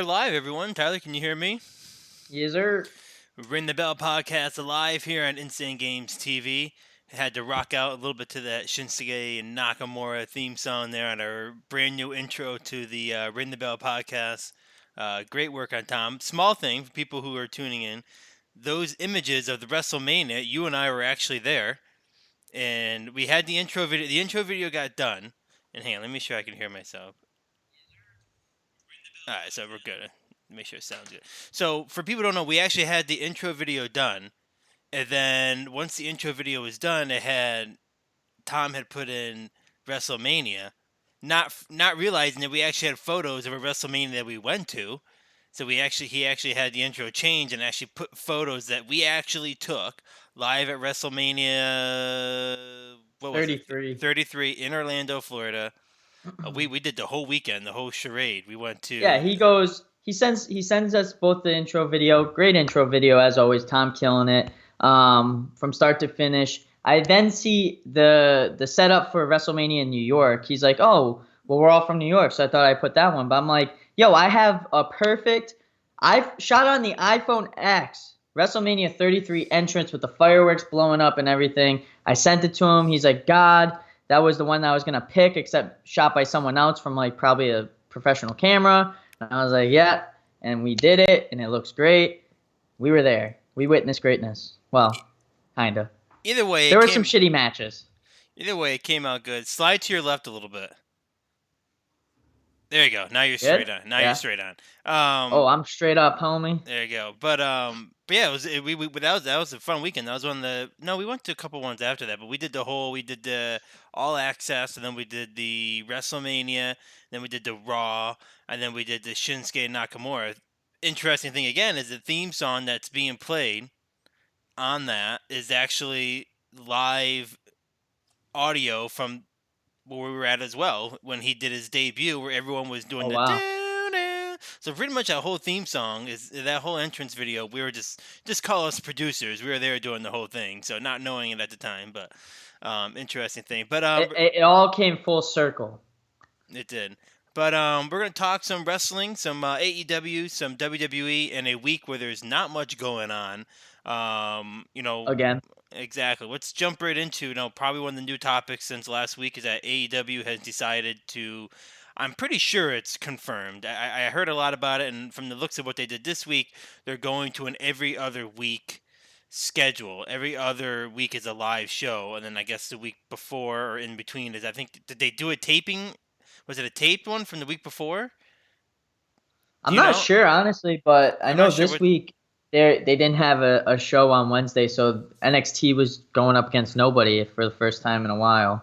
are live, everyone. Tyler, can you hear me? Yes, sir. Ring the Bell podcast live here on Insane Games TV. Had to rock out a little bit to that Shinsuke and Nakamura theme song there on our brand new intro to the Ring the Bell podcast. Great work on Tom. Small thing for people who are tuning in. Those images of the WrestleMania, you and I were actually there, and we had the intro video. The intro video got done, and hang on, let me make sure I can hear myself. All right, so we're good. Make sure it sounds good. So, for people who don't know, we actually had the intro video done, and then once the intro video was done, it had Tom had put in WrestleMania, not realizing that we actually had photos of a WrestleMania that we went to. So he actually had the intro change and actually put photos that we actually took live at WrestleMania. What was it? 33. 33 in Orlando, Florida. We did the whole weekend, the whole charade. We went Yeah, to he sends us both the intro video. Great intro video as always. Tom killing it. From start to finish. I then see the setup for WrestleMania in New York. He's like, "Oh, well, we're all from New York, so I thought I'd put that one." But I'm like, "Yo, I have a perfect. I've shot on the iPhone X WrestleMania 33 entrance with the fireworks blowing up and everything. I sent it to him. He's like, God, that was the one that I was gonna pick, except shot by someone else from like probably a professional camera." And I was like, yeah, and we did it, and it looks great. We were there. We witnessed greatness. Well, kinda. either way There it were some came shitty matches. either way it came out good. Slide to your left a little bit. There you go. Now you're straight Good? on. Now you're Yeah. straight on. Oh, I'm straight up, homie. There you go. But yeah, but that was a fun weekend. That was one of the no, we went to a couple ones after that, but we did the All Access, and then we did the WrestleMania, then we did the Raw, and then we did the Shinsuke Nakamura. Interesting thing again is the theme song that's being played on that is actually live audio from where we were at as well when he did his debut, where everyone was doing Oh, the wow. doo-doo. So pretty much that whole theme song is that whole entrance video. We were just call us producers. We were there doing the whole thing, so not knowing it at the time, but interesting thing. But It all came full circle. it did. But we're gonna talk some wrestling, some AEW, some WWE, in a week where there's not much going on. Um, you know, Again. Exactly. Let's jump right into, probably one of the new topics since last week is that AEW has decided to. I'm pretty sure it's confirmed. I heard a lot about it, and from the looks of what they did this week, they're going to an every other week schedule. Every other week is a live show, and then I guess the week before or in between is, I think, did they do a taping? Was it a taped one from the week before? Do I'm you not know? sure, honestly, but I I'm know not sure this what. week they didn't have a show on Wednesday, so NXT was going up against nobody for the first time in a while.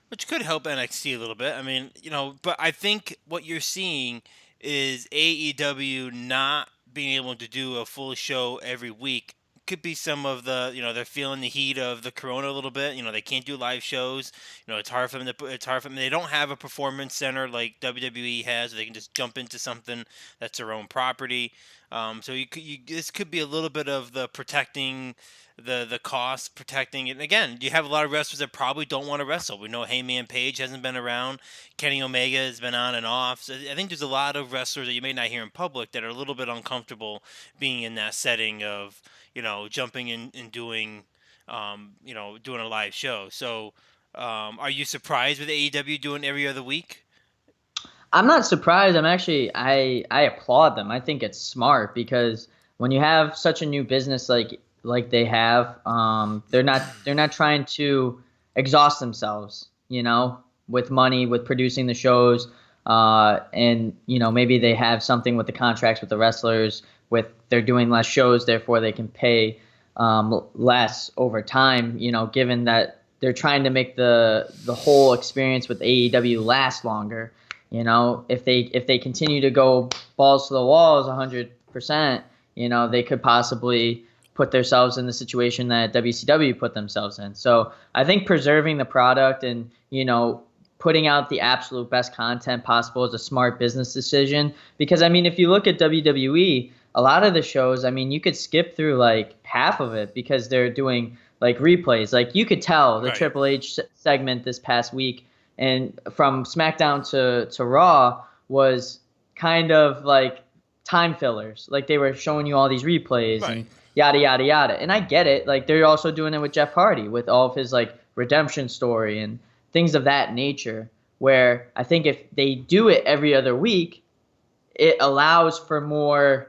Which could help NXT a little bit. I mean, but I think what you're seeing is AEW not being able to do a full show every week. Could be some of the, they're feeling the heat of the corona a little bit. They can't do live shows. It's hard for them to. It's hard for them. They don't have a performance center like WWE has. Where they can just jump into something that's their own property. So this could be a little bit of the protecting the cost, protecting it. And again, you have a lot of wrestlers that probably don't want to wrestle. We know Heyman Page hasn't been around. Kenny Omega has been on and off. So I think there's a lot of wrestlers that you may not hear in public that are a little bit uncomfortable being in that setting of, jumping in and doing, doing a live show. So, are you surprised with AEW doing every other week? I'm not surprised. I applaud them. I think it's smart because when you have such a new business like they have, they're not trying to exhaust themselves, with money, with producing the shows, and maybe they have something with the contracts with the wrestlers, with they're doing less shows, therefore they can pay less over time. Given that they're trying to make the whole experience with AEW last longer. If they continue to go balls to the walls 100%, they could possibly put themselves in the situation that WCW put themselves in. So I think preserving the product and, putting out the absolute best content possible is a smart business decision. Because, I mean, if you look at WWE, a lot of the shows, I mean, you could skip through like half of it because they're doing like replays. Like you could tell the Right. Triple H segment this past week and from SmackDown to Raw was kind of like time fillers. Like they were showing you all these replays Right. and yada yada yada. And I get it. Like they're also doing it with Jeff Hardy with all of his like redemption story and things of that nature. Where I think if they do it every other week, it allows for more,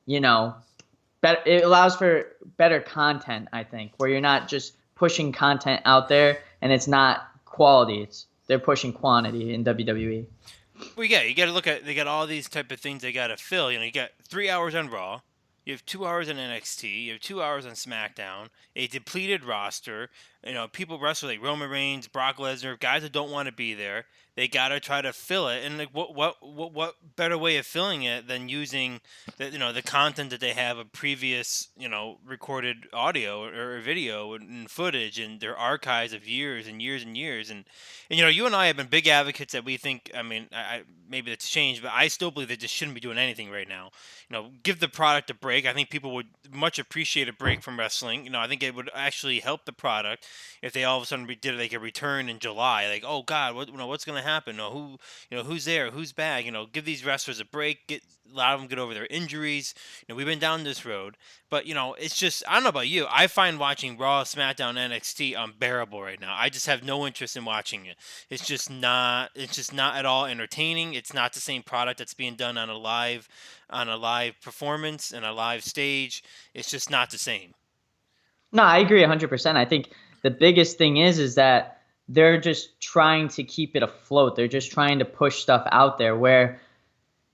you know, it allows for better content, I think, where you're not just pushing content out there and it's not quality. It's they're pushing quantity in WWE. Well, yeah, you got to look at they got all these type of things they got to fill. You got 3 hours on Raw, you have 2 hours on NXT, you have 2 hours on SmackDown, a depleted roster. People wrestle like Roman Reigns, Brock Lesnar, guys that don't want to be there. They got to try to fill it, and like what better way of filling it than using the content that they have of previous recorded audio or video and footage and their archives of years and years and years and you and I have been big advocates that we think. I mean, maybe that's changed, but I still believe they just shouldn't be doing anything right now. Give the product a break. I think people would much appreciate a break from wrestling. I think it would actually help the product if they all of a sudden did like a return in July. Like, oh God, what's going to happen? Who's there? Who's back? Give these wrestlers a break. Allow them to get over their injuries. We've been down this road, but it's just I don't know about you. I find watching Raw, SmackDown, NXT unbearable right now. I just have no interest in watching it. It's just not. It's just not at all entertaining. It's not the same product that's being done on a live performance and a live stage. It's just not the same. No, I agree 100%. I think the biggest thing is that they're just trying to keep it afloat. They're just trying to push stuff out there where,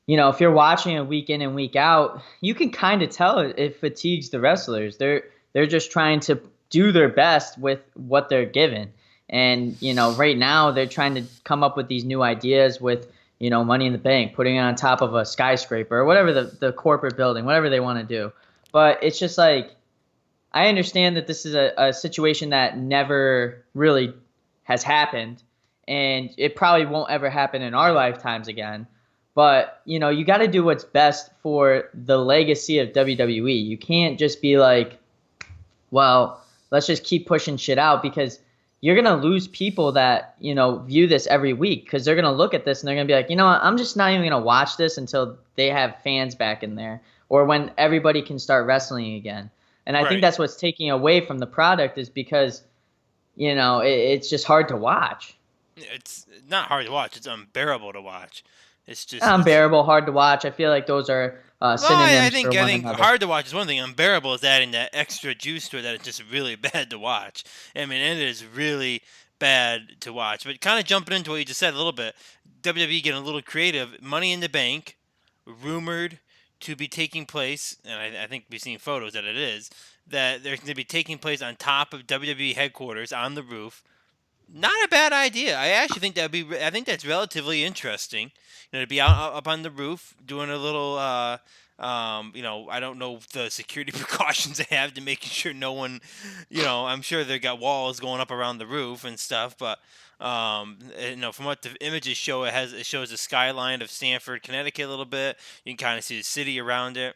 if you're watching it week in and week out, you can kind of tell it fatigues the wrestlers. They're just trying to do their best with what they're given. And, right now they're trying to come up with these new ideas with, Money in the Bank, putting it on top of a skyscraper or whatever the corporate building, whatever they want to do. But it's just like I understand that this is a situation that never really has happened, and it probably won't ever happen in our lifetimes again. But, you got to do what's best for the legacy of WWE. You can't just be like, well, let's just keep pushing shit out because you're going to lose people that, view this every week because they're going to look at this and they're going to be like, you know what, I'm just not even going to watch this until they have fans back in there or when everybody can start wrestling again. And I think Right. that's what's taking away from the product is because, it's just hard to watch. It's not hard to watch. It's unbearable to watch. It's just it's Unbearable, hard to watch. I feel like those are Well, I synonyms for think I one think another. hard to watch is one thing. Unbearable is adding that extra juice to it that it's just really bad to watch. I mean, it is really bad to watch. But kind of jumping into what you just said a little bit, WWE getting a little creative. Money in the Bank, rumored to be taking place, and I think we've seen photos that it is that they're going to be taking place on top of WWE headquarters on the roof. Not a bad idea. I actually think that'd be. I think that's relatively interesting. To be out up on the roof doing a little. I don't know the security precautions they have to making sure no one. I'm sure they got walls going up around the roof and stuff, but from what the images show, it shows the skyline of Stamford, Connecticut a little bit. You can kind of see the city around it.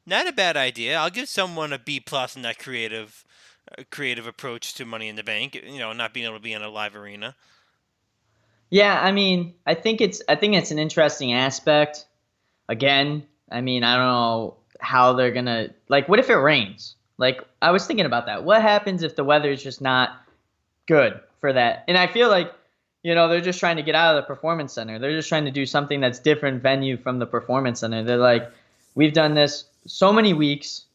Not a bad idea. I'll give someone a B plus in that creative approach to Money in the Bank. Not being able to be in a live arena. Yeah, I mean, I think it's an interesting aspect. Again, I mean, I don't know how they're gonna like. What if it rains? Like, I was thinking about that. What happens if the weather is just not good for that? And I feel like, they're just trying to get out of the performance center. They're just trying to do something that's different venue from the performance center. They're like, we've done this so many weeks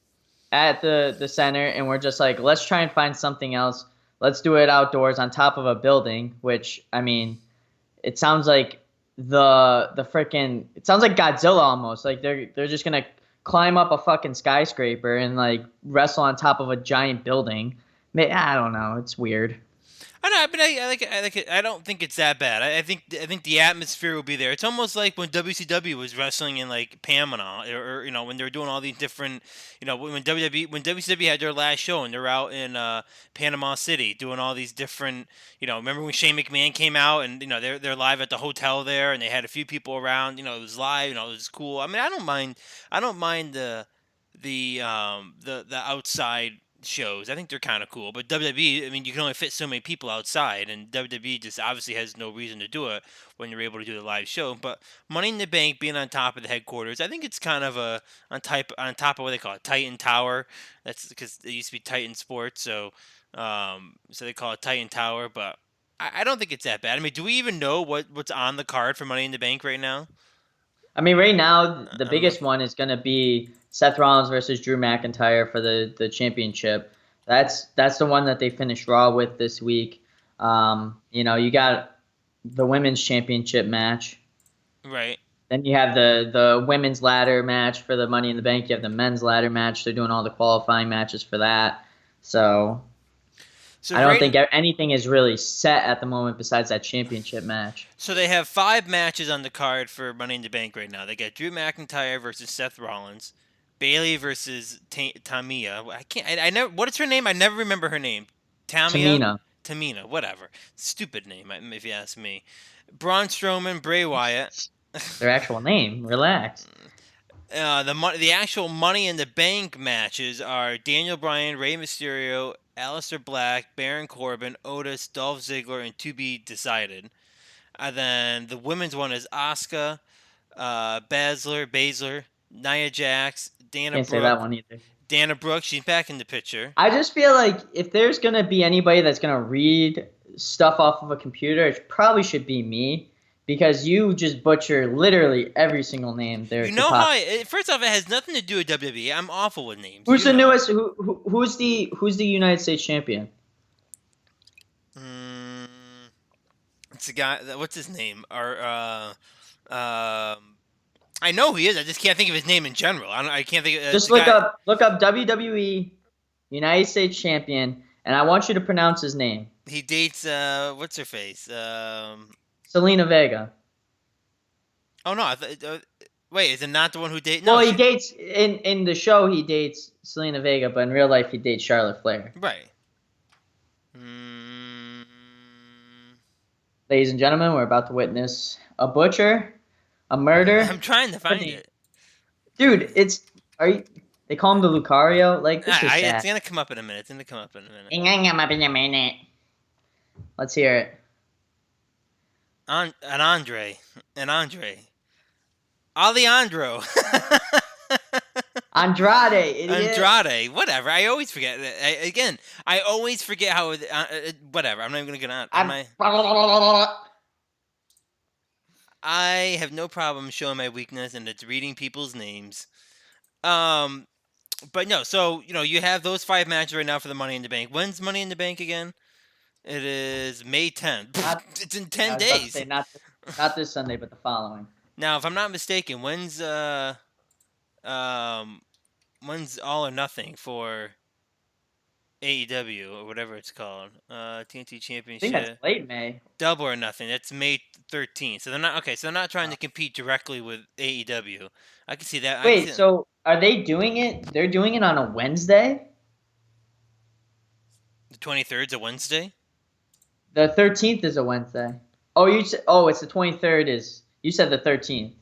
at the center, and we're just like, let's try and find something else. Let's do it outdoors on top of a building, which I mean, it sounds like the freaking it sounds like Godzilla almost. Like they're just gonna climb up a fucking skyscraper and like wrestle on top of a giant building. I don't know. It's weird. I know, but I like it. I like it. I don't think it's that bad. I think the atmosphere will be there. It's almost like when WCW was wrestling in like Panama, or when they were doing all these different, when WCW had their last show and they're out in Panama City doing all these different, remember when Shane McMahon came out and they're live at the hotel there and they had a few people around. It was live. It was cool. I mean, I don't mind. I don't mind the outside shows. I think they're kind of cool. But WWE, I mean, you can only fit so many people outside, and WWE just obviously has no reason to do it when you're able to do the live show. But Money in the Bank being on top of the headquarters, I think it's kind of a on top of what they call it, Titan Tower. That's because it used to be Titan Sports, so they call it Titan Tower. But I don't think it's that bad. I mean, do we even know what's on the card for Money in the Bank right now? I mean, right now the I'm biggest looking. one is going to be Seth Rollins versus Drew McIntyre for the championship. That's the one that they finished Raw with this week. You got the women's championship match. Right. Then you have the women's ladder match for the Money in the Bank. You have the men's ladder match. They're doing all the qualifying matches for that. So So I don't right think anything is really set at the moment besides that championship match. So they have 5 matches on the card for Money in the Bank right now. They got Drew McIntyre versus Seth Rollins, Bailey versus Tamia. I can't. I never. What is her name? I never remember her name. Tamia, Tamina, Tamina, whatever. Stupid name, if you ask me. Braun Strowman, Bray Wyatt. their actual name. Relax. The actual Money in the Bank matches are Daniel Bryan, Rey Mysterio, Aleister Black, Baron Corbin, Otis, Dolph Ziggler, and to be decided. And then the women's one is Asuka, Baszler, Nia Jax, Can't say that one either. Dana Brooke. She's back in the picture. I just feel like if there's gonna be anybody that's gonna read stuff off of a computer, it probably should be me because you just butcher literally every single name there You could know how? possibly. First off, it has nothing to do with WWE. I'm awful with names. Who's You the know. newest? Who's the United States champion? Mm, it's a guy. What's his name? I know who he is. I just can't think of his name in general. I can't think. It's Just a guy. look up WWE United States champion, and I want you to pronounce his name. He dates. What's her face? Selena Vega. Oh no. Wait, is it not the one who date? Well, No, he she. dates in the show. He dates Selena Vega, but in real life, he dates Charlotte Flair. Right. Mm, Ladies and gentlemen, we're about to witness a butcher, a murder. I'm trying to find Funny. it. Dude, it's are you? They call him the Lucario. Like this is It's sad. gonna come up in a minute. It's gonna come up in a minute. Let's hear it. An Andre, Alejandro, Andrade, idiot. Andrade, whatever. I always forget. Again, I always forget how. Whatever. I'm not even gonna get on. An- I have no problem showing my weakness, and it's reading people's names. Um, but no. So you have those 5 matches right now for the Money in the Bank. When's Money in the Bank again? It is May 10th. Not, It's in I 10 was about to days. say not this Sunday, but the following. Now, if I'm not mistaken, um when's All or Nothing for AEW or whatever it's called? TNT I think that's Championship, late May. Double or Nothing. That's May 13th. So they're not okay. So they're not trying Uh, to compete directly with AEW. I can see that. I can Wait, see so are they doing it? They're doing it on a Wednesday. the 23rd is a Wednesday. The 13th is a Wednesday. Oh, you said. Oh, it's the 23rd. Is you said the 13th?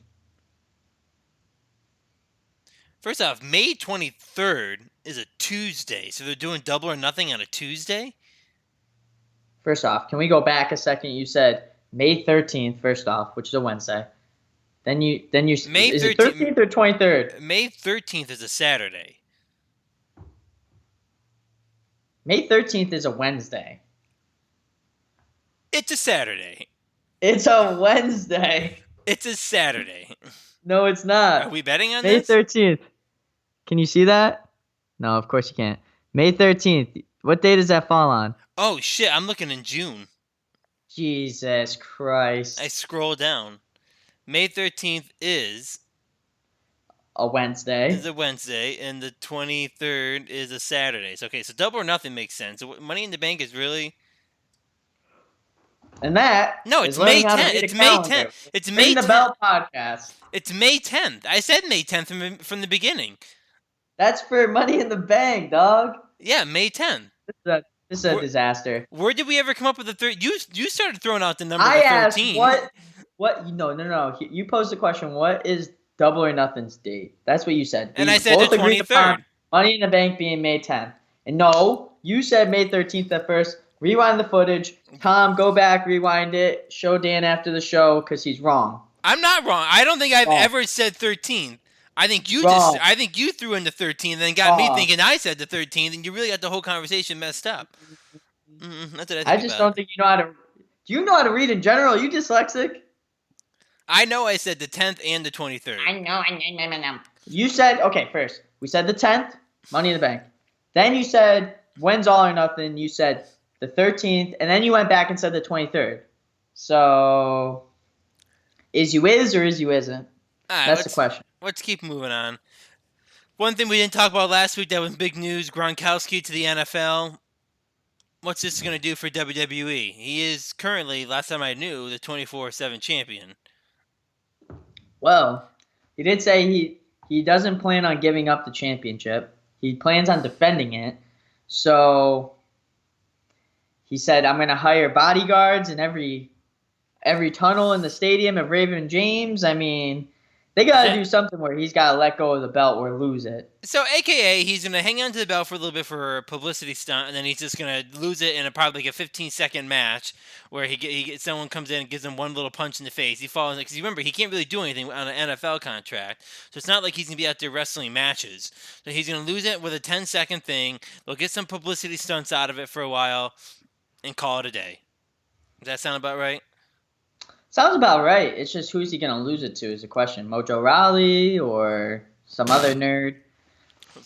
First off, May 23rd is a Tuesday. So they're doing Double or Nothing on a Tuesday. First off, can we go back a second? You said May 13th. First off, which is a Wednesday. Then you May is it 13th. 13th or 23rd? May 13th is a Saturday. May 13th is a Wednesday. It's a Saturday. It's a Wednesday. It's a Saturday. No, it's Are not. we betting on May this? 13th. Can you see that? No, of course you can't. May 13th. What day does that fall on? Oh shit, I'm looking in June. Jesus I Christ. scroll down. May 13th A is Wednesday. a Wednesday and the 23rd is a Saturday. So, okay, so Double or Nothing makes sense. So Money in the Bank is really And that No, is it's May learning how to 10th. read a It's May 10th. calendar. It's May Ring the 10th. Bell podcast. It's May 10th. I said May 10th from the beginning. That's for Money in the Bank, dog. Yeah, May 10th. This is a Where, disaster. where did we ever come up with the third? You started throwing out the number I of asked 13. what no. You posed the question, what is Double or Nothing's date? That's what you said. And We I said the both agreed upon 23rd. Money in the Bank being May 10th. And no, you said May 13th at first. Rewind the footage. Tom, go back, rewind it. Show Dan after the show because he's wrong. I'm not wrong. I don't think I've Wrong. ever said 13th. Wrong. I think you threw in the 13th and then got me Wrong. thinking I said the 13th and you really got the whole conversation messed up. That's what I I think just about don't it. think you know how to. Do you know how to read in general? Are you dyslexic? I know I said the 10th and the 23rd. I know. I know. You said, okay, first, we said the 10th, Money in the Bank. Then you said, when's all or nothing? You said the 13th. And then you went back and said the 23rd. So, is you is or is you isn't? All right, That's the question. let's keep moving on. One thing we didn't talk about last week that was big news: Gronkowski to the NFL. What's this going to do for WWE? He is currently, last time I knew, the 24/7 champion. Well, he did say he doesn't plan on giving up the championship. He plans on defending it. So he said, "I'm going to hire bodyguards in every tunnel in the stadium of Raven James." I mean, they got to do something where he's got to let go of the belt or lose it. So, AKA, he's going to hang on to the belt for a little bit for a publicity stunt, and then he's just going to lose it in probably like a 15-second match where someone comes in and gives him one little punch in the face. He falls because remember he can't really do anything on an NFL contract, so it's not like he's going to be out there wrestling matches. So he's going to lose it with a 10-second thing. They'll get some publicity stunts out of it for a while, and call it a day. Does that sound about right? Sounds about right. It's just who's he going to lose it to is the question. Mojo Rawley or some other nerd?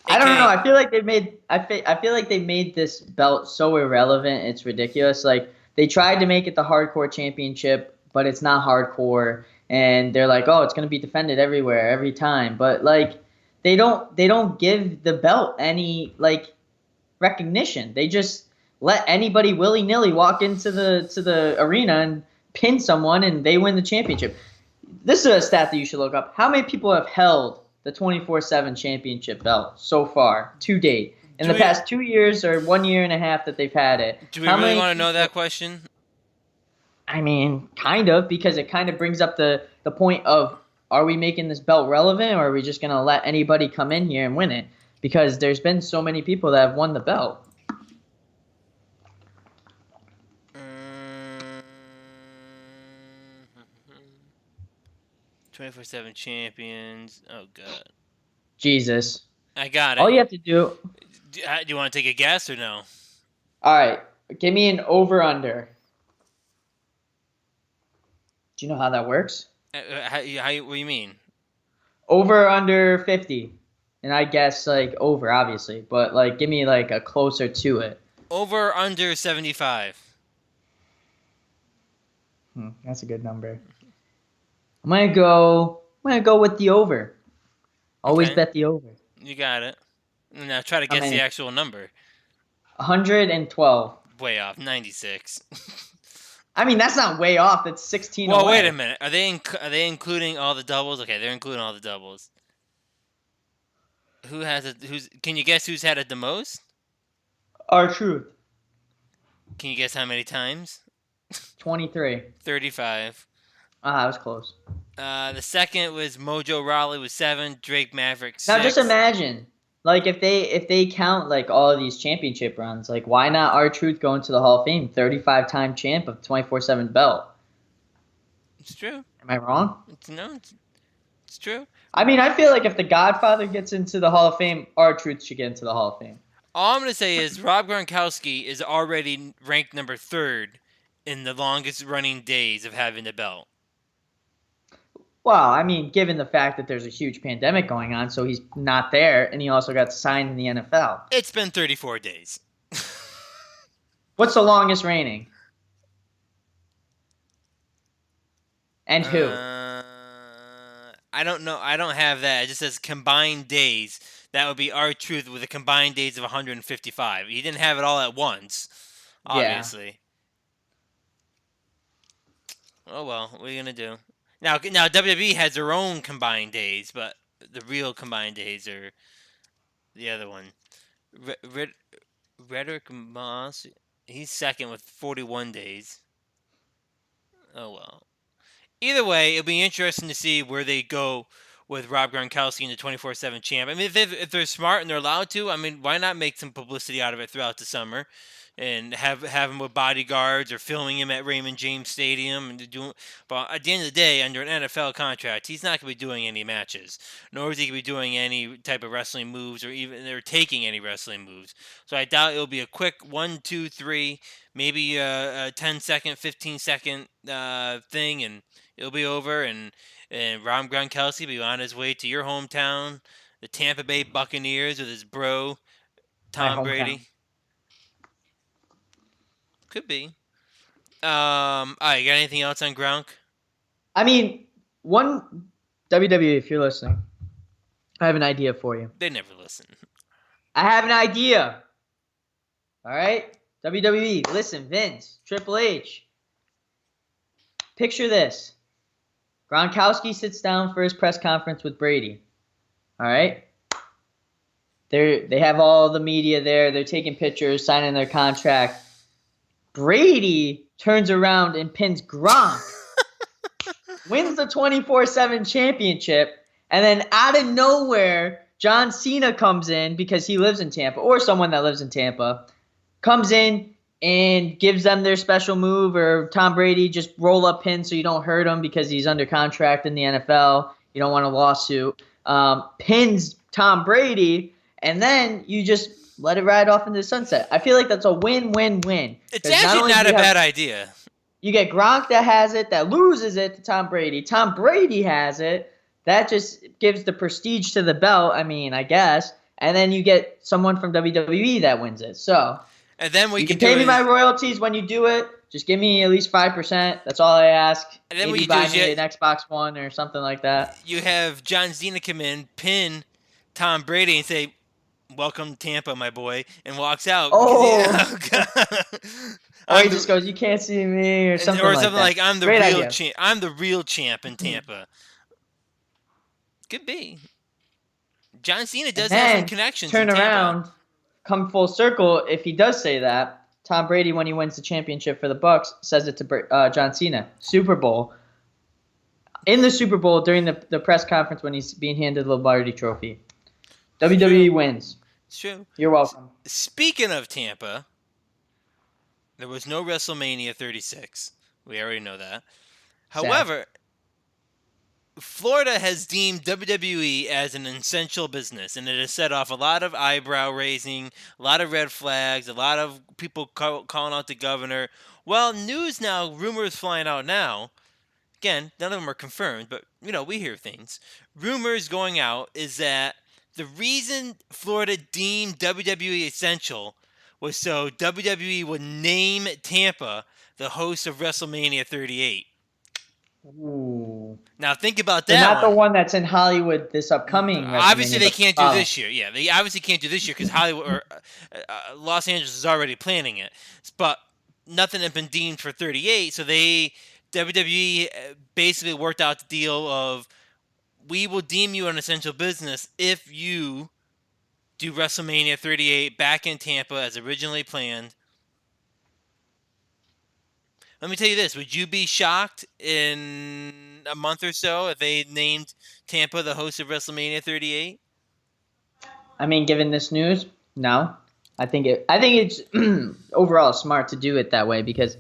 I don't know. AKA, I feel like I feel like they made this belt so irrelevant. It's ridiculous. Like they tried to make it the hardcore championship, but it's not hardcore. And they're like, oh, it's gonna be defended everywhere, every time. But like, they don't give the belt any like recognition. They just let anybody willy nilly walk into the arena and pin someone, and they win the championship. This is a stat that you should look up. How many people have held the 24/7 championship belt so far to date in do the we past 2 years or 1 year and a half that they've had it? do we How really many want to know people? that question? I mean, kind of, because it kind of brings up the point of, are we making this belt relevant, or are we just gonna let anybody come in here and win it? Because there's been so many people that have won the belt. 24/7 champions. Oh god, Jesus. I got All it. you have to do. Do you want to take a guess or no? All right, give me an over under. Do you know how that works? What do you mean? Over or under 50. And I guess like over, obviously, but like give me like a closer to it. Over or under 75? That's a good number. I'm gonna go with the over. Always Okay, bet the over. you got it. Now try to How guess the many? actual number. 112. Way off, 96. I mean, that's not way off. That's 16 Well, wait a away. minute. Are they including all the doubles? Okay, they're including all the doubles. Who has it? Who's? Can you guess who's had it the most? Our truth. Can you guess how many times? 23. 35. Ah, that was close. The second was Mojo Rawley with 7. Drake Maverick Now just 6. imagine, like if they count like all of these championship runs, like why not our truth go into the Hall of Fame? 35-time champ of 24/7 belt. It's true. Am I wrong? It's true. I mean, I feel like if the Godfather gets into the Hall of Fame, our truth should get into the Hall of Fame. All I'm gonna say is Rob Gronkowski is already ranked number 3rd in the longest running days of having the belt. Well, I mean, given the fact that there's a huge pandemic going on, so he's not there, and he also got signed in the NFL. It's been 34 days. What's the longest reigning? And who? I don't know. I don't have that. It just says combined days. That would be our truth with a combined days of 155. He didn't have it all at once, Yeah. obviously. Oh well, what are you gonna do? Now WWE has their own combined days, but the real combined days are the other one. Rhetoric Moss, he's second with 41 days. Oh well. Either way, it'll be interesting to see where they go with Rob Gronkowski and the 24/7 champ. I mean, if they're smart and they're allowed to, I mean, why not make some publicity out of it throughout the summer, and have him with bodyguards or filming him at Raymond James Stadium and doing. But at the end of the day, under an NFL contract, he's not going to be doing any matches, nor is he going to be doing any type of wrestling moves or even they're taking any wrestling moves. So I doubt it'll be a quick 1, 2, 3, maybe a 10-second, 15-second thing, and it'll be over. And Rob Gronkowski will be on his way to your hometown, the Tampa Bay Buccaneers, with his bro My Tom hometown. Brady. Could be. All right, you got anything else on Gronk? I mean, one WWE, if you're listening, I have an idea for you. They never listen. I have an idea. All right? WWE, listen, Vince, Triple H. Picture this. Gronkowski sits down for his press conference with Brady. All right? They have all the media there. They're taking pictures, signing their contract. Brady turns around and pins Gronk, wins the 24/7 championship, and then out of nowhere, John Cena comes in because he lives in Tampa, or someone that lives in Tampa, comes in and gives them their special move, or Tom Brady just roll up pin so you don't hurt him because he's under contract in the NFL. You don't want a lawsuit. Pins Tom Brady, and then you just let it ride off into the sunset. I feel like that's a win-win-win. It's actually not a bad idea. You get Gronk that has it, that loses it to Tom Brady. Tom Brady has it. That just gives the prestige to the belt, I mean, I guess. And then you get someone from WWE that wins it. So And then you can pay me my royalties when you do it. Just give me at least 5%. That's all I ask. And then Maybe buy me an Xbox One or something like that. You have John Cena come in, pin Tom Brady, and say, "Welcome Tampa, my boy," and walks out. Oh! Or he The- just goes, "You can't see me," or something or like something that. like, "I'm the Great real idea. champ. I'm the real champ in Tampa." Could be. John Cena does And have some then connections in turn Tampa. around, come full circle. If he does say that, Tom Brady, when he wins the championship for the Bucks, says it to John Cena. Super Bowl. In the Super Bowl, during the press conference when he's being handed the Lombardi Trophy. WWE wins. It's true. You're welcome. Speaking of Tampa, there was no WrestleMania 36. We already know that. Sad. However, Florida has deemed WWE as an essential business, and it has set off a lot of eyebrow raising, a lot of red flags, a lot of people calling out the governor. Well, news now, rumors flying out now. Again, none of them are confirmed, but we hear things. Rumors going out is that the reason Florida deemed WWE essential was so WWE would name Tampa the host of WrestleMania 38. Ooh. Now think about So that. not the one that's in Hollywood this upcoming. Obviously, they can't do this this year. Yeah, they obviously can't do this year because Hollywood or Los Angeles is already planning it. But nothing had been deemed for 38, so WWE basically worked out the deal of, we will deem you an essential business if you do WrestleMania 38 back in Tampa as originally planned. Let me tell you this. Would you be shocked in a month or so if they named Tampa the host of WrestleMania 38? I mean, given this news, no. I think it's overall smart to do it that way because,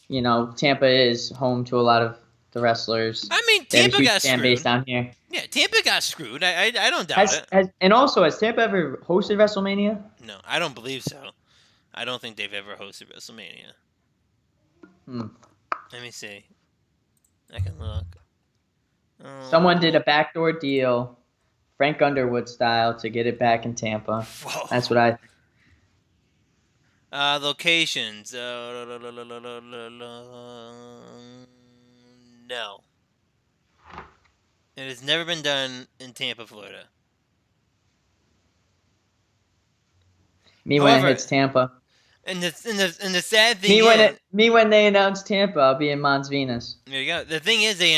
Tampa is home to a lot of the wrestlers. I mean, Tampa got fan screwed. base down here. Yeah, Tampa got screwed. I don't doubt it. And also, has Tampa ever hosted WrestleMania? No, I don't believe so. I don't think they've ever hosted WrestleMania. Let me see. I can look. Someone did a backdoor deal, Frank Underwood style, to get it back in Tampa. Whoa. That's what I think. Locations. No. It has never been done in Tampa, Florida. When it hits Tampa. And the sad thing when they announced Tampa, I'll be in Mons Venus. There you go. The thing is, they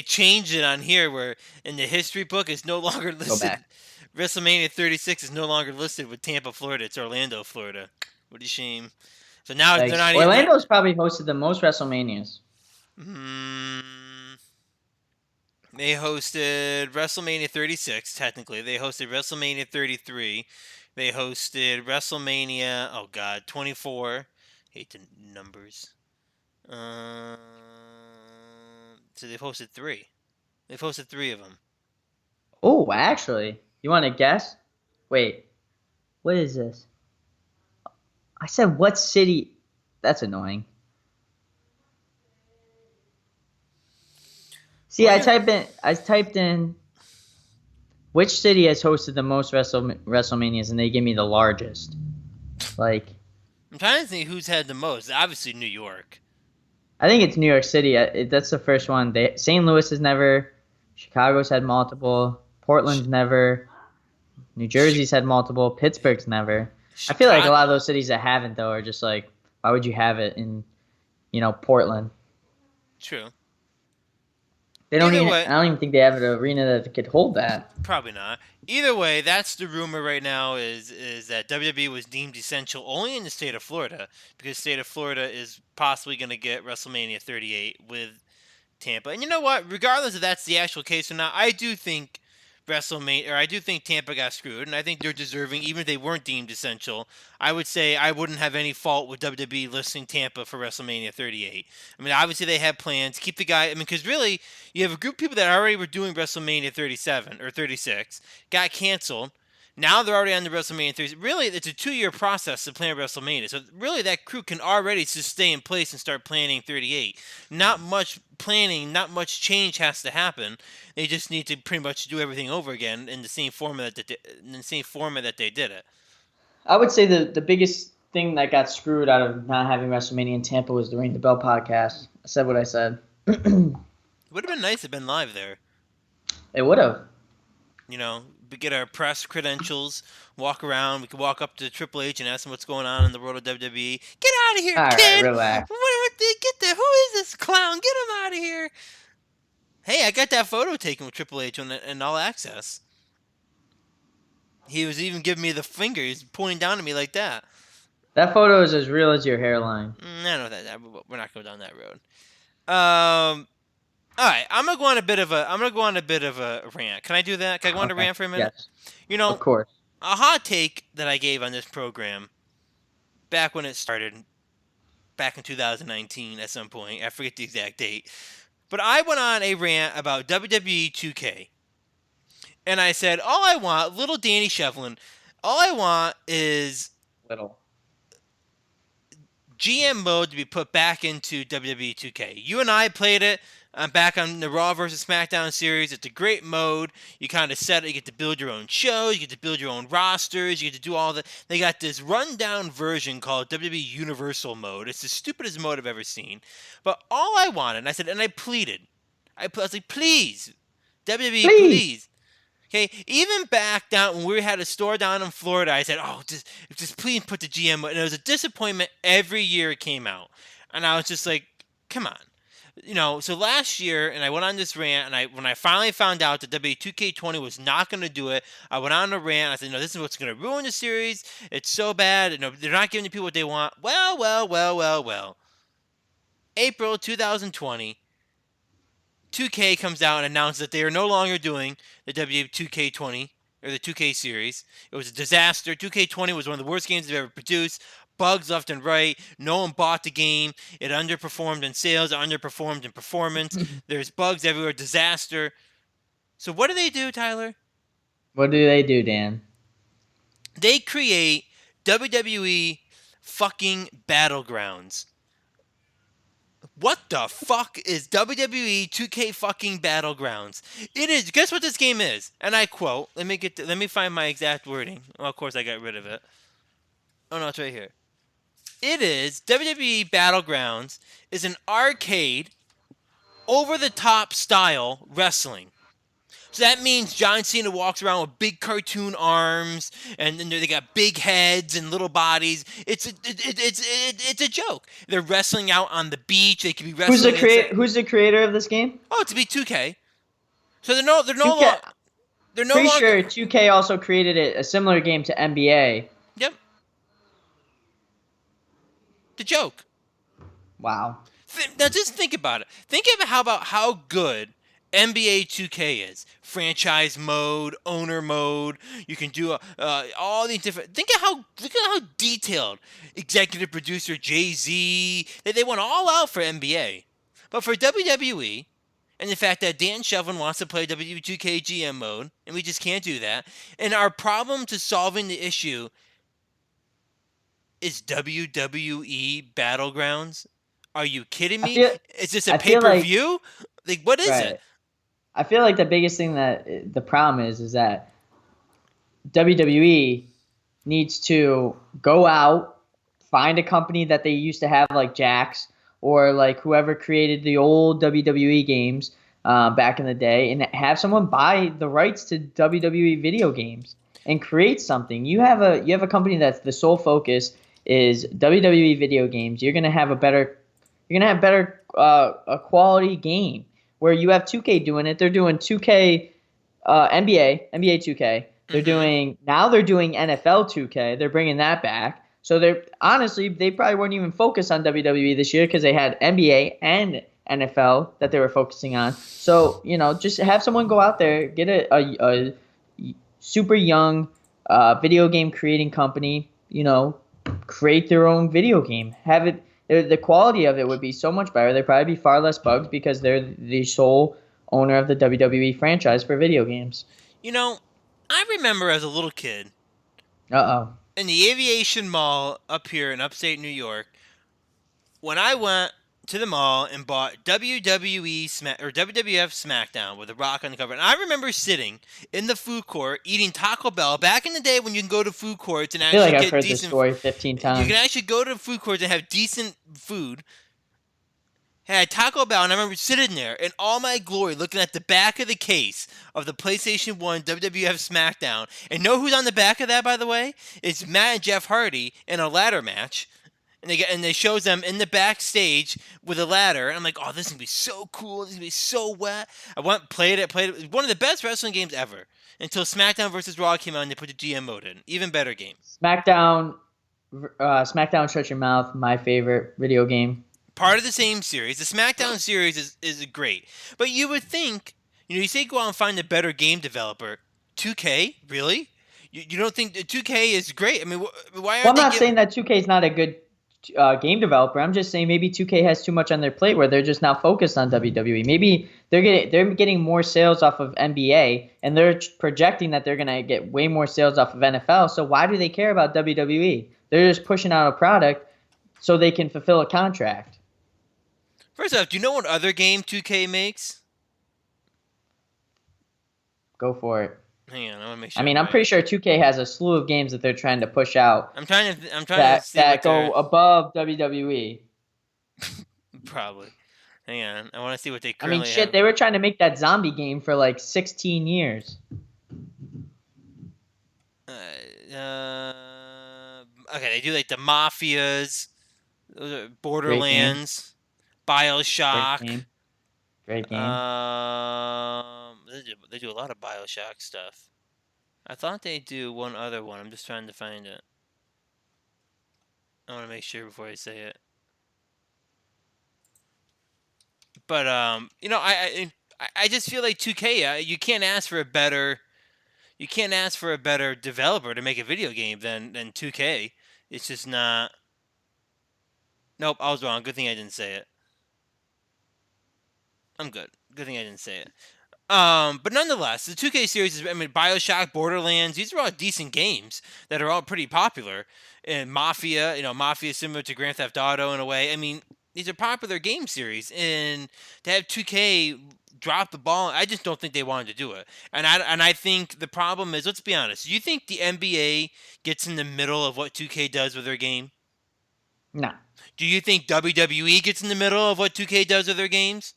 changed it on here where in the history book it's no longer listed. Go back. WrestleMania 36 is no longer listed with Tampa, Florida. It's Orlando, Florida. What a shame. So now they're not. Orlando's probably hosted the most WrestleManias. They hosted WrestleMania 36, technically. They hosted WrestleMania 33. They hosted WrestleMania, oh God, 24. Hate the numbers. So they've hosted three. They've hosted three of them. Oh, actually, you want to guess? Wait, what is this? I said what city? That's annoying. See, Well, I typed in which city has hosted the most WrestleManias, and they give me the largest. Like, I'm trying to think who's had the most. Obviously, New York. I think it's New York City. That's the first one. St. Louis has never. Chicago's had multiple. Ch- Portland's never. New Ch- Jersey's had multiple. Pittsburgh's never. I feel like a lot of Chicago. those cities that haven't though are just like, why would you have it in, Portland? True. They don't Either even. way, I don't even think they have an arena that could hold that. probably not. Either way, that's the rumor right now is that WWE was deemed essential only in the state of Florida because the state of Florida is possibly going to get WrestleMania 38 with Tampa. And you know what? Regardless if that's the actual case or not, I do think I do think Tampa got screwed, and I think they're deserving, even if they weren't deemed essential. I would say I wouldn't have any fault with WWE listing Tampa for WrestleMania 38. I mean, obviously they had plans. Keep the guy. I mean, because really, you have a group of people that already were doing WrestleMania 37 or 36, got canceled. Now they're already on the WrestleMania 30. Really, it's a 2-year process to plan WrestleMania. So really, that crew can already just stay in place and start planning 38. Not much planning, not much change has to happen. They just need to pretty much do everything over again in the same format that they did it. I would say the biggest thing that got screwed out of not having WrestleMania in Tampa was the Ring the Bell podcast. I said what I said. It It would have been nice to have been live there. would have. You know, we get our press credentials, walk around. We could walk up to Triple H and ask him what's going on in the world of WWE. Get out of here, All right, kid! relax. Get the? Who is this clown? Get him out of here! Hey, I got that photo taken with Triple H in All Access. He was even giving me the finger. He's pointing down at me like that. That photo is as real as your hairline. I know that. We're not going down that road. All right. I'm gonna go on a bit of a rant. Can I do that? Can I go on a Okay. rant for a minute? Yes. You Of know, course. a hot take that I gave on this program back when it started, back in 2019 at some point. I forget the exact date. But I went on a rant about WWE 2K. And I said, all I want, little Danny Shevlin, all I want is Little. GM mode to be put back into WWE 2K. You and I played it. I'm back on the Raw versus SmackDown series. It's a great mode. You kind of set it. You get to build your own shows. You get to build your own rosters. You get to do all the. They got this rundown version called WWE Universal Mode. It's the stupidest mode I've ever seen. But all I wanted, and I said, and I pleaded. I was like, please, WWE, Please. please. Okay, even back down when we had a store down in Florida, I said, "Oh, just please put the GM." And it was a disappointment every year it came out, and I was just like, "Come on." So last year, and I went on this rant, and when I finally found out that W2K20 was not going to do it, I went on a rant. I said, "No, this is what's going to ruin the series. It's so bad. They're not giving the people what they want." Well, well, well, well, well. April 2020, 2K comes out and announces that they are no longer doing the W2K20 or the 2K series. It was a disaster. 2K20 was one of the worst games they've ever produced. Bugs left and right. No one bought the game. It underperformed in sales. It underperformed in performance. There's bugs everywhere. Disaster. So what do, Tyler? What do they do, Dan? They create WWE fucking Battlegrounds. What the fuck is WWE 2K fucking Battlegrounds? It is. Guess what this game is? And I quote. Let me find my exact wording. Well, of course I got rid of it. Oh no, it's right here. It is WWE Battlegrounds is an arcade over the top style wrestling. So that means John Cena walks around with big cartoon arms, and then they got big heads and little bodies. It's a joke. They're wrestling out on the beach. They could be wrestling inside. Who's the creator of this game? Oh, to be 2K. So 2K. they're no Pretty longer. sure 2K also created a similar game to NBA. Yep, the joke. Wow. Now just think about it. Think about how good NBA 2K is franchise mode, owner mode. You can do all these different. Think of how detailed executive producer Jay Z. They went all out for NBA, but for WWE, and the fact that Dan Shelvin wants to play WWE 2K GM mode, and we just can't do that. And our problem to solving the issue is WWE Battlegrounds. Are you kidding I me? feel Is this a I pay feel per like view? Like, what is it? right. I feel like the biggest thing that the problem is that WWE needs to go out, find a company that they used to have like Jax or like whoever created the old WWE games back in the day, and have someone buy the rights to WWE video games and create something. You have a company that's the sole focus is WWE video games. You're gonna have better a quality game where you have 2K doing it. They're doing 2K NBA 2K. Mm-hmm. They're doing NFL 2K. They're bringing that back. So they're honestly they probably weren't even focused on WWE this year because they had NBA and NFL that they were focusing on. So just have someone go out there, get a super young video game creating company. Create their own video game. Have it. The quality of it would be so much better. There'd probably be far less bugs because they're the sole owner of the WWE franchise for video games. You know, I remember as a little kid Uh oh. in the Aviation Mall up here in upstate New York when I went to the mall and bought WWE Smack or WWF SmackDown with The Rock on the cover. And I remember sitting in the food court eating Taco Bell back in the day when you can go to food courts and I feel like actually I've get heard this decent. story 15 You can times. actually go to food courts and have decent food. Had Taco Bell, and I remember sitting there in all my glory looking at the back of the case of the PlayStation 1 WWF SmackDown. And know who's on the back of that, by the way? It's Matt and Jeff Hardy in a ladder match. And they shows them in the backstage with a ladder. And I'm like, oh, this is gonna be so cool. This is gonna be so wet. I went, played it. It was one of the best wrestling games ever. Until SmackDown versus Raw came out and they put the GM mode in. Even better game. SmackDown, SmackDown, Shut Your Mouth. My favorite video game. Part of the same series. The SmackDown series is great. But you would think, you say go out and find a better game developer. 2K? Really? You don't think the 2K is great? I mean, why Well, aren't I'm they not giving. saying that 2K is not a good game developer. I'm just saying maybe 2K has too much on their plate where they're just not focused on WWE. Maybe they're getting more sales off of NBA and they're projecting that they're gonna get way more sales off of NFL. So why do they care about WWE? They're just pushing out a product so they can fulfill a contract. First off, do you know what other game 2K makes? Go for it. Hang on, I want to make I sure I'm mean, I'm right. pretty sure 2K has a slew of games that they're trying to push out I'm trying to that see what that go they're above WWE. probably. Hang on, I want to see what they I mean, currently shit, have. they were trying to make that zombie game for like 16 years. Okay, they do like the Mafias, those are Great game. Borderlands, Great Bioshock. game. Great game. They do a lot of Bioshock stuff. I thought they do one other one. I'm just trying to find it. I want to make sure before I say it. But I just feel like 2K. You can't ask for a better developer to make a video game than 2K. It's just not. Nope, I was wrong. Good thing I didn't say it. I'm good. Good thing I didn't say it. But nonetheless, the 2K series is, I mean, Bioshock, Borderlands, these are all decent games that are all pretty popular. And Mafia, Mafia is similar to Grand Theft Auto in a way. I mean, these are popular game series. And to have 2K drop the ball, I just don't think they wanted to do it. And I think the problem is, let's be honest, do you think the NBA gets in the middle of what 2K does with their game? No, Do you think WWE gets in the middle of what 2K does with their games?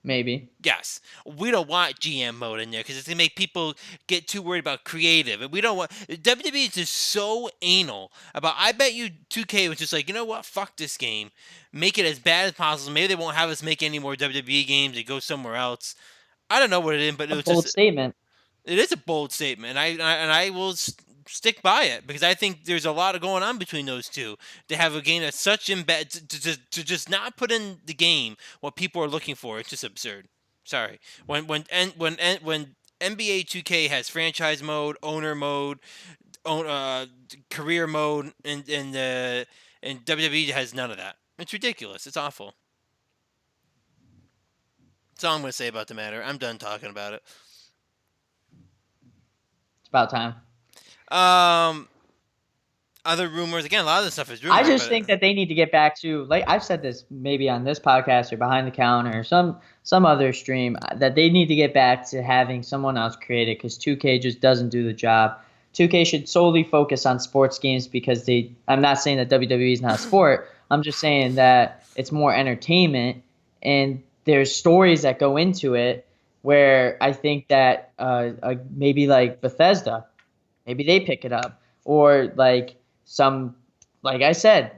maybe. Yes, we don't want GM mode in there because it's gonna make people get too worried about creative, and we don't want WWE is just so anal about. I bet you 2K was just like, you know what, fuck this game, make it as bad as possible. Maybe they won't have us make any more WWE games. They go somewhere else. I don't know what it is, but A it was bold just statement. it is a bold statement, and I will stick by it because I think there's a lot of going on between those two. To have a game that's such to just not put in the game what people are looking for, it's just absurd. Sorry. When NBA 2K has franchise mode, owner mode, career mode, and WWE has none of that. It's ridiculous. It's awful. That's all I'm going to say about the matter. I'm done talking about it. It's about time. Um, Other rumors. Again, a lot of this stuff is I rumor, just but think that they need to get back to, like I've said this maybe on this podcast or behind the counter or some other stream, that they need to get back to having someone else create it, because 2K just doesn't do the job. 2K should solely focus on sports games, because they. I'm not saying that WWE is not a sport. I'm just saying that it's more entertainment, and there's stories that go into it. Where I think that maybe like Bethesda, maybe they pick it up, or like some, like I said,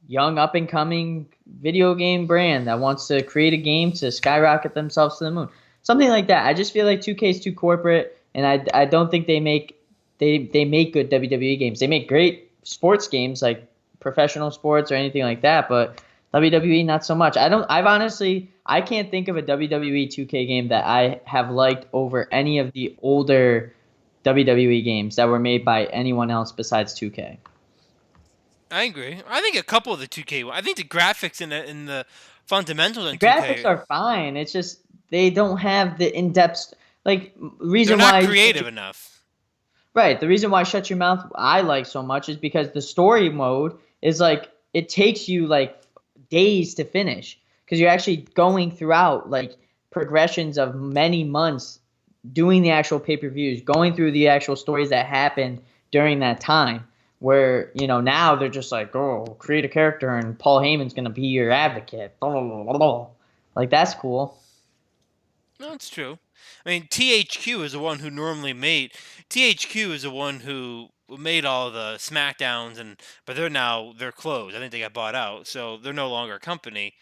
young up and coming video game brand that wants to create a game to skyrocket themselves to the moon. Something like that. I just feel like 2K is too corporate, and I don't think they make good WWE games. They make great sports games like professional sports or anything like that, but WWE not so much. I can't think of a WWE 2K game that I have liked over any of the older WWE games that were made by anyone else besides 2K. I agree. I think a couple of the 2K. I think the graphics in the fundamentals The in graphics 2K, are fine. It's just they don't have the in-depth, like, they're reason not why creative enough. right. The reason why Shut Your Mouth I like so much is because the story mode is like it takes you like days to finish, because you're actually going throughout like progressions of many months doing the actual pay-per-views, going through the actual stories that happened during that time. Where now they're just like, oh, create a character and Paul Heyman's gonna be your advocate. Blah, blah, blah, blah. Like, that's cool. No, it's true. I mean, THQ is the one who normally made. THQ is the one who made all the Smackdowns, but they're closed. I think they got bought out, so they're no longer a company.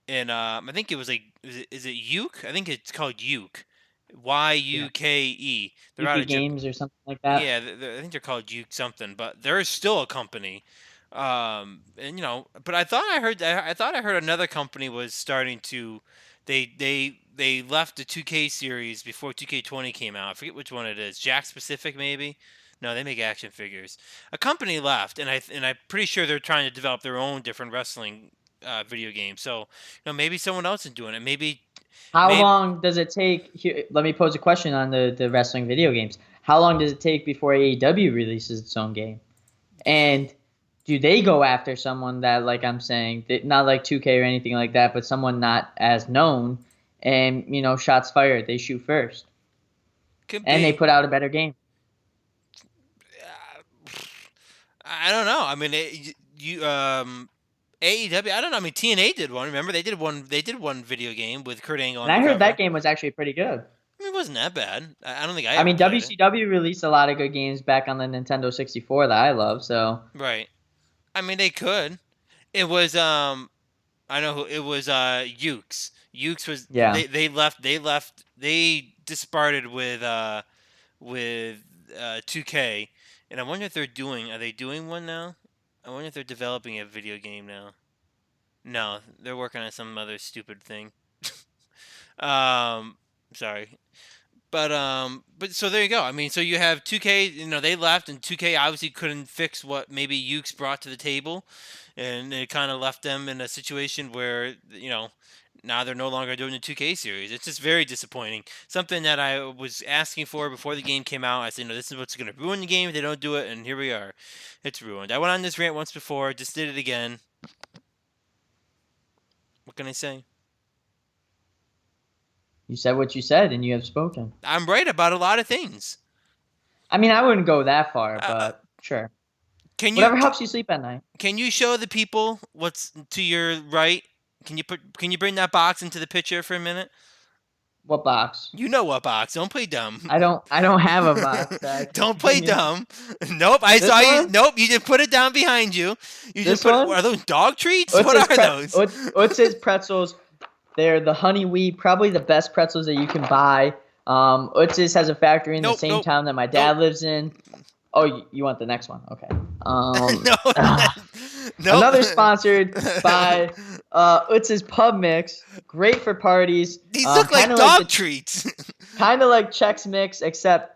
And I think it was like, is it Uke? I think it's called Uke, Yeah, Yuke. They're out Yuki of Japan. Games or something like that. Yeah, I think they're called Uke something, but they're still a company. And but I thought I heard another company was starting to, they left the 2K series before 2K20 came out. I forget which one it is. Jack Specific maybe. No, they make action figures. A company left, and I'm pretty sure they're trying to develop their own different wrestling video game. So maybe someone else is doing it. How Maybe long does it take? Here, let me pose a question on the wrestling video games. How long does it take before AEW releases its own game? And do they go after someone that, like I'm saying, not like 2K or anything like that, but someone not as known, and shots fired, they shoot first, could and they be. put out a better game. I don't know. I mean, AEW. I don't know. I mean, TNA did one. Remember, they did one. They did one video game with Kurt Angle And on the I heard cover. that game was actually pretty good. I mean, it wasn't that bad. I don't think I I ever mean, played it. WCW released a lot of good games back on the Nintendo 64 that I love. So Right. I mean, they could. It was I know who it was. Ukes. Ukes was yeah, they disparted with 2K, and I wonder if are they doing one now? I wonder if they're developing a video game now. No, they're working on some other stupid thing. um, Sorry, but so there you go. I mean, so you have 2K. They left, and 2K obviously couldn't fix what maybe Ukes brought to the table, and it kind of left them in a situation where now they're no longer doing the 2K series. It's just very disappointing. Something that I was asking for before the game came out. I said, this is what's going to ruin the game if they don't do it, and here we are. It's ruined. I went on this rant once before, just did it again. What can I say? you said what you said, and you have spoken. I'm right about a lot of things. I mean, I wouldn't go that far, Uh, uh, but sure. can you Whatever helps you sleep at night. can you show the people what's to your right? Can you bring that box into the picture for a minute? What box? You know what box? Don't play dumb. I don't have a box. Don't play Can you? dumb. Nope, I This saw you. one? Nope, you just put it down behind you. You just This put. one? Are those dog treats? What Utz's are those? Utz's pretzels. They're the honey wheat, probably the best pretzels that you can buy. Utz's has a factory in the Nope, same nope, town that my nope. dad lives in. Oh, you want the next one? Okay. No, Nope. Another sponsored by Utz's Pub Mix. Great for parties. These look Kind like of like dog the treats. kind of like Chex Mix, except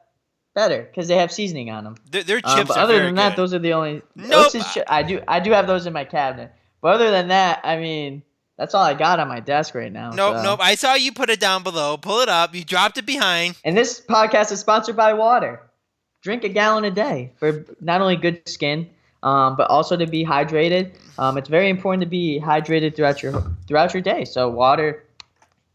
better because they have seasoning on them. Their chips But are other very than that, good. those are the only Nope. Utz's. I do have those in my cabinet. But other than that, I mean, that's all I got on my desk right now. Nope, nope. So, I saw you put it down below. Pull it up. You dropped it behind. and this podcast is sponsored by water. Drink a gallon a day for not only good skin, but also to be hydrated. It's very important to be hydrated throughout your day. So water,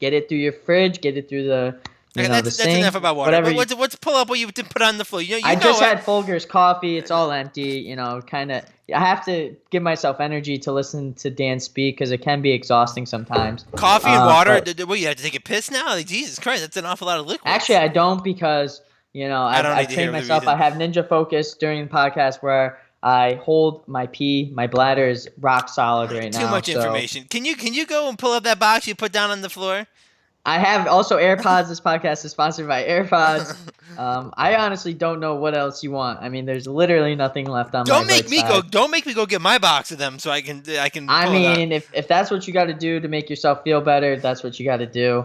get it through your fridge, get it through the Okay, the that's enough sink, about water. whatever. But let's pull up what you did put on the floor. I You just know it. had Folger's coffee. It's all empty. Kind of. I have to give myself energy to listen to Dan speak because it can be exhausting sometimes. Coffee and water. But What, you have to take a piss now? Like, Jesus Christ, that's an awful lot of liquids. actually, I don't because I don't need I've to hear trained the myself. reason. I have Ninja Focus during the podcast where I hold my pee. My bladder is rock solid right Too now. much So information. Can you go and pull up that box you put down on the floor? I have also AirPods. This podcast is sponsored by AirPods. I honestly don't know what else you want. I mean, there's literally nothing left on my Don't make right me go. side. Don't make me go get my box of them so I can I pull it out. mean, if that's what you got to do to make yourself feel better, that's what you got to do.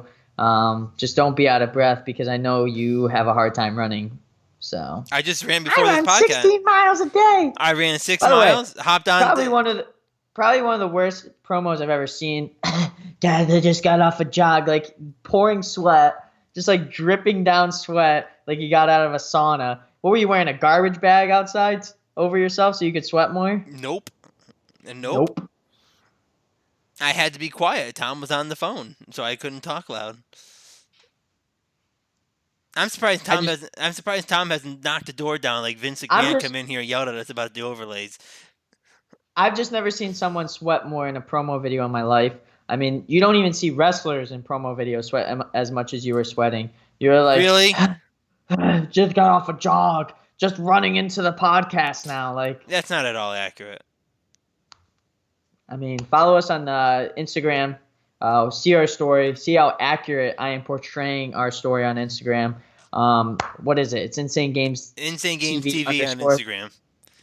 Just don't be out of breath because I know you have a hard time running. So I just ran I before this run podcast. 16 miles a day. I ran six By the way, miles. Hopped on. probably one of the worst promos I've ever seen. Dad, they just got off a jog, like pouring sweat, just like dripping down sweat, like you got out of a sauna. What were you wearing? A garbage bag outside over yourself so you could sweat more? Nope. And nope. Nope. I had to be quiet. Tom was on the phone, so I couldn't talk loud. I'm surprised Tom hasn't knocked the door down like Vince I'm McMahon just come in here and yelled at us about the overlays. I've just never seen someone sweat more in a promo video in my life. I mean, you don't even see wrestlers in promo videos sweat as much as you were sweating. You were like, Really? just got off a jog, just running into the podcast now. Like, That's not at all accurate. I mean, follow us on Instagram. See our story. See how accurate I am portraying our story on Instagram. What is it? It's Insane Games. Insane Games TV on _ Instagram.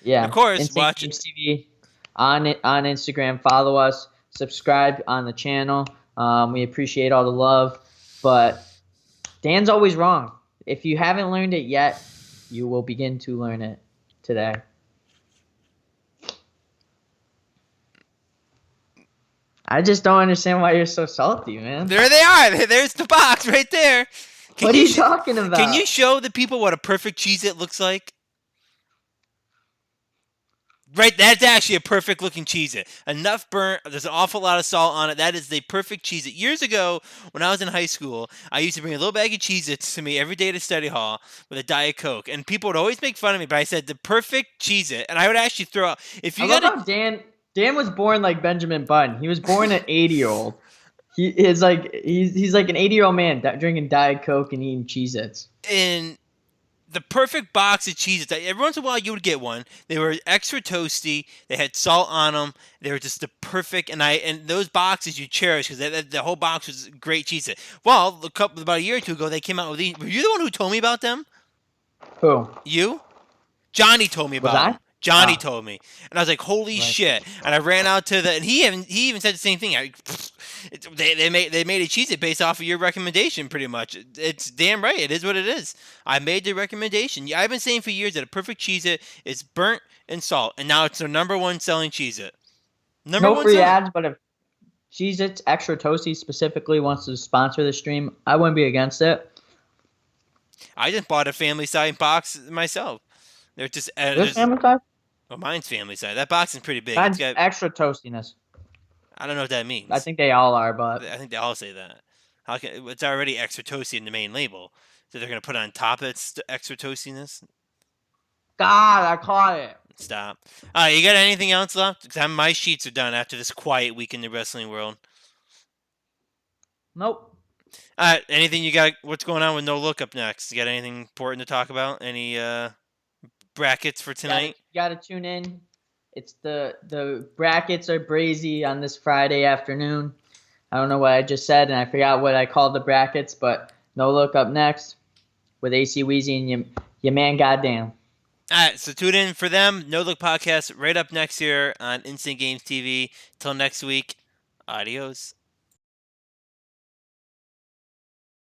Yeah. Of course, Insane watch Games TV on Instagram. Follow us. Subscribe on the channel. We appreciate all the love. But Dan's always wrong. If you haven't learned it yet, you will begin to learn it today. I just don't understand why you're so salty, man. There they are. There's the box right there. What are you talking about? Can you show the people what a perfect Cheez-It looks like? Right, that's actually a perfect looking Cheez-It. Enough burnt, there's an awful lot of salt on it. That is the perfect Cheez-It. Years ago, when I was in high school, I used to bring a little bag of Cheez-Its to me every day to study hall with a Diet Coke. And people would always make fun of me, but I said the perfect Cheez-It. And I would actually throw out, if you I love got how Dan was born like Benjamin Button. He was born an 80-year-old. He's like an 80-year-old man drinking Diet Coke and eating Cheez-Its. in the perfect box of Cheez-Its. Every once in a while, you would get one. They were extra toasty. They had salt on them. They were just the perfect. And those boxes you cherish because the whole box was great Cheez-It. Well, about a year or two ago, they came out with these. Were you the one who told me about them? Who? You? Johnny told me Was about I? them. Johnny Oh. told me, and I was like, "Holy Right. shit!" And I ran out to and he even said the same thing. They made a Cheez-It based off of your recommendation, pretty much. It's damn right. It is what it is. I made the recommendation. I've been saying for years that a perfect Cheez-It is burnt and salt, and now it's the number one selling Cheez-It. No free ads, but if Cheez-Its Extra Toasty specifically wants to sponsor the stream, I wouldn't be against it. I just bought a family size box myself. They're just This family size? well, mine's family size. That box is pretty big. Mine's It's got, extra toastiness. I don't know what that means. I think they all are, but I think they all say that. How can it's already extra toasty in the main label, so they're gonna put on top of its extra toastiness? God, I caught it. Stop. All right, you got anything else left? 'Cause my sheets are done after this quiet week in the wrestling world. Nope. All right, anything you got? What's going on with No Look up next? You got anything important to talk about? Any brackets for tonight? You gotta tune in. It's the brackets are brazy on this Friday afternoon. I don't know what I just said, and I forgot what I called the brackets, but No Look up next with AC Weezy and your man Goddamn. All right, so tune in for them. No Look Podcast right up next year on Instant Games TV. Till next week, adios.